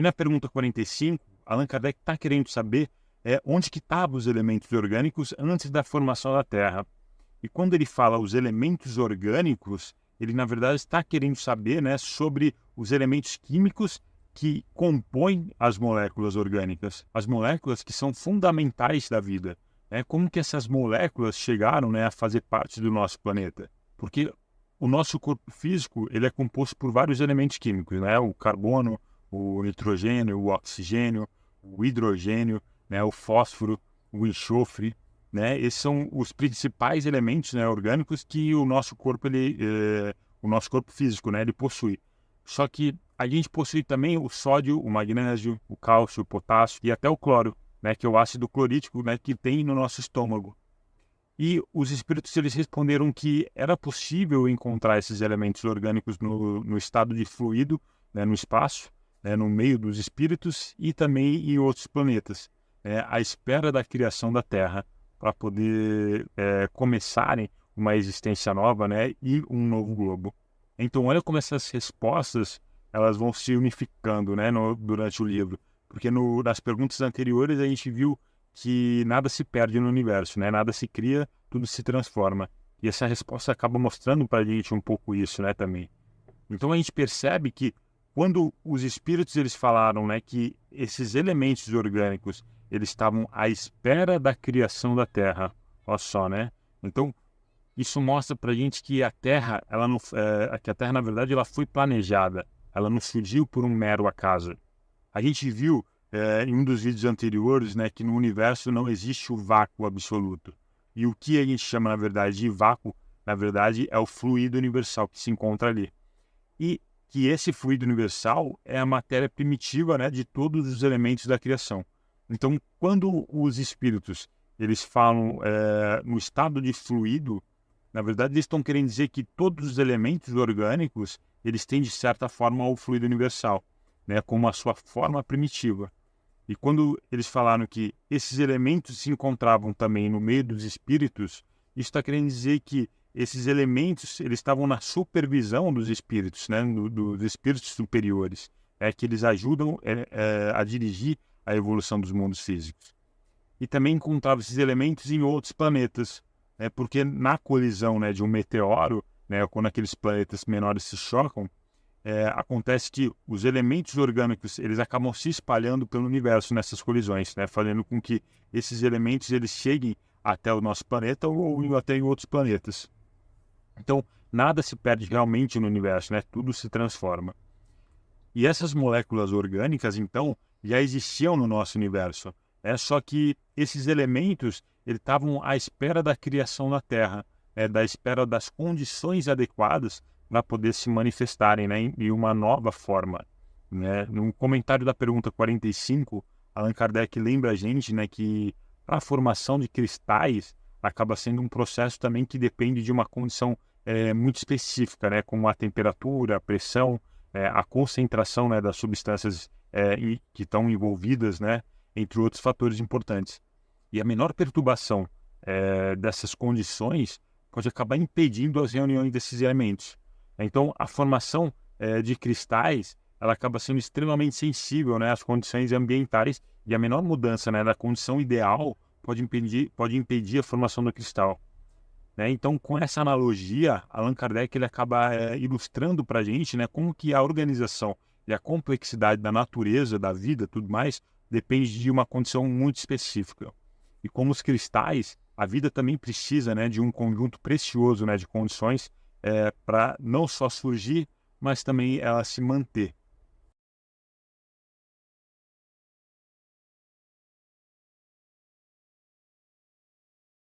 E na pergunta 45, Allan Kardec está querendo saber onde que estavam os elementos orgânicos antes da formação da Terra. E quando ele fala os elementos orgânicos, ele na verdade está querendo saber, né, sobre os elementos químicos que compõem as moléculas orgânicas, as moléculas que são fundamentais da vida. Como que essas moléculas chegaram, né, a fazer parte do nosso planeta? Porque o nosso corpo físico ele é composto por vários elementos químicos, né? O carbono, o nitrogênio, o oxigênio, o hidrogênio, né? O fósforo, o enxofre, né? Esses são os principais elementos, né, orgânicos que o nosso corpo o nosso corpo físico, né, ele possui. Só que a gente possui também o sódio, o magnésio, o cálcio, o potássio e até o cloro, né, que é o ácido clorídrico, né, que tem no nosso estômago. E os espíritos eles responderam que era possível encontrar esses elementos orgânicos no estado de fluido, né, no espaço, né, no meio dos espíritos e também em outros planetas, à espera da criação da Terra, para poder começarem uma existência nova, né, e um novo globo. Então, olha como essas respostas elas vão se unificando, né, durante o livro, porque nas perguntas anteriores a gente viu que nada se perde no universo, né? Nada se cria, tudo se transforma. E essa resposta acaba mostrando para a gente um pouco isso, né, também. Então a gente percebe que quando os espíritos eles falaram, né, que esses elementos orgânicos eles estavam à espera da criação da Terra, olha só, né? Então isso mostra para a gente que a Terra, ela não, que a Terra na verdade ela foi planejada, ela não surgiu por um mero acaso. A gente viu em um dos vídeos anteriores, né, que no universo não existe o vácuo absoluto. E o que a gente chama, na verdade, de vácuo, na verdade, é o fluido universal que se encontra ali. E que esse fluido universal é a matéria primitiva, né, de todos os elementos da criação. Então, quando os espíritos eles falam no estado de fluido, na verdade, eles estão querendo dizer que todos os elementos orgânicos eles têm, de certa forma, o fluido universal, né, como a sua forma primitiva. E quando eles falaram que esses elementos se encontravam também no meio dos espíritos, isso está querendo dizer que esses elementos eles estavam na supervisão dos espíritos, né, dos espíritos superiores, que eles ajudam a dirigir a evolução dos mundos físicos. E também encontravam esses elementos em outros planetas, né, porque na colisão, né, de um meteoro, né, quando aqueles planetas menores se chocam, acontece que os elementos orgânicos eles acabam se espalhando pelo universo nessas colisões, né, fazendo com que esses elementos eles cheguem até o nosso planeta ou até em outros planetas. Então, nada se perde realmente no universo, né? Tudo se transforma. E essas moléculas orgânicas, então, já existiam no nosso universo. Só que esses elementos eles estavam à espera da criação da Terra, da espera das condições adequadas para poder se manifestarem, né, em uma nova forma. Né? No comentário da pergunta 45, Allan Kardec lembra a gente, né, que a formação de cristais acaba sendo um processo também que depende de uma condição muito específica, né, como a temperatura, a pressão, a concentração, né, das substâncias que estão envolvidas, né, entre outros fatores importantes. E a menor perturbação dessas condições pode acabar impedindo as reuniões desses elementos. Então, a formação de cristais ela acaba sendo extremamente sensível, né, às condições ambientais e a menor mudança, né, da condição ideal pode impedir a formação do cristal. Né? Então, com essa analogia, Allan Kardec ele acaba ilustrando para a gente, né, como que a organização e a complexidade da natureza, da vida, tudo mais, depende de uma condição muito específica. E como os cristais, a vida também precisa, né, de um conjunto precioso, né, de condições para não só surgir, mas também ela se manter.